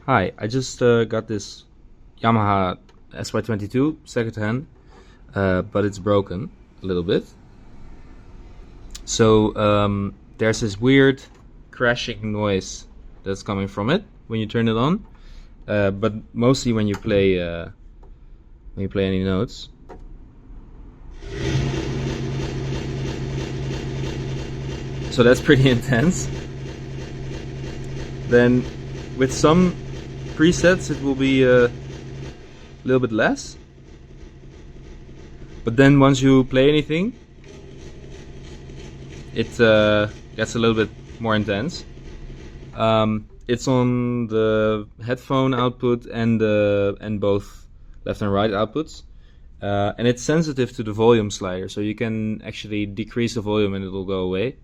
Hi, I just got this Yamaha SY22 secondhand, but it's broken a little bit. So there's this weird crashing noise that's coming from it when you turn it on, but mostly when you play any notes. So that's pretty intense. Then with some presets it will be a little bit less, but then once you play anything it gets a little bit more intense. It's on the headphone output and both left and right outputs, and it's sensitive to the volume slider, so you can actually decrease the volume and it will go away,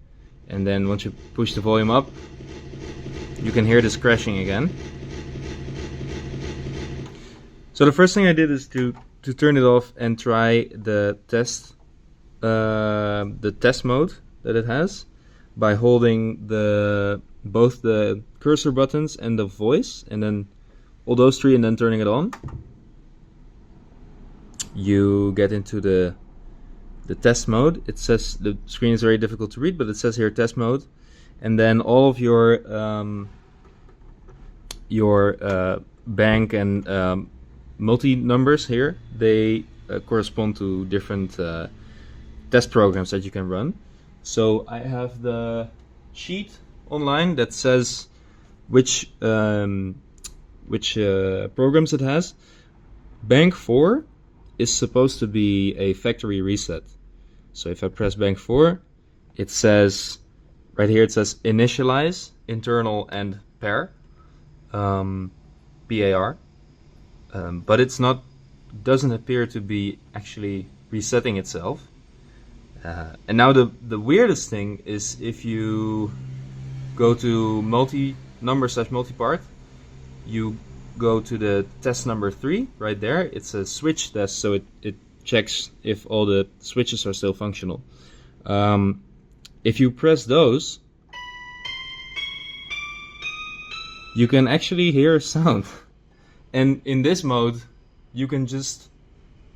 and then once you push the volume up you can hear this crashing again. So the first thing I did is to turn it off and try the test mode that it has by holding both the cursor buttons and the voice, and then all those three, and then turning it on. You get into the test mode. It says, the screen is very difficult to read, but it says here test mode, and then all of your bank and multi numbers here, they correspond to different test programs that you can run. So I have the sheet online that says which programs it has. Bank 4 is supposed to be a factory reset. So if I press bank 4, it says right here, it says initialize internal and pair, PAR, but it's not, doesn't appear to be actually resetting itself. And now the weirdest thing is if you go to multi-number/multipart, you go to the test number 3 right there. It's a switch test, so it checks if all the switches are still functional. If you press those, you can actually hear sound. And in this mode, you can just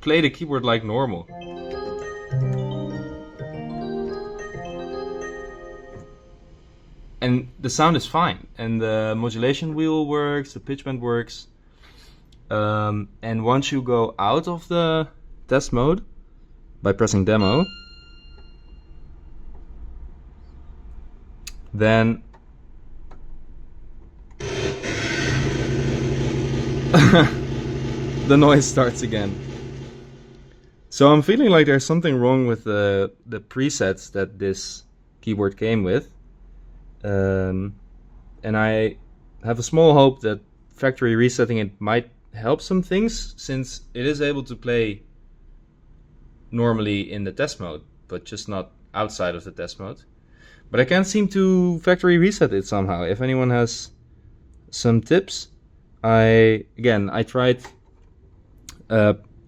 play the keyboard like normal. And the sound is fine, and the modulation wheel works, the pitch bend works. And once you go out of the test mode by pressing demo, then the noise starts again. So I'm feeling like there's something wrong with the presets that this keyboard came with. And I have a small hope that factory resetting it might help some things, since it is able to play normally in the test mode, but just not outside of the test mode. But I can't seem to factory reset it somehow. If anyone has some tips, I tried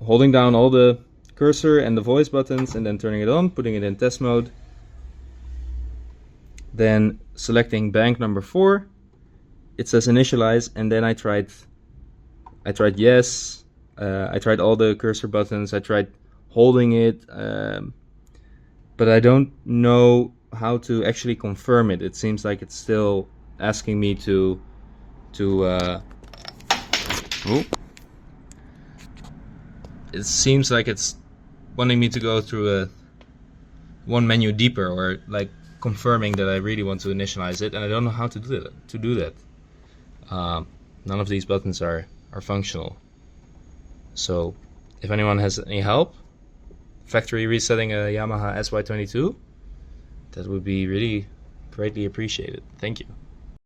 holding down all the cursor and the voice buttons and then turning it on, putting it in test mode, then selecting bank number 4, it says initialize, and then I tried yes, I tried all the cursor buttons, I tried holding it, but I don't know how to actually confirm it. It seems like it's still asking me to it seems like it's wanting me to go through one menu deeper, or like confirming that I really want to initialize it, and I don't know how to do that. None of these buttons are functional. So if anyone has any help factory resetting a Yamaha SY22, that would be really greatly appreciated. Thank you.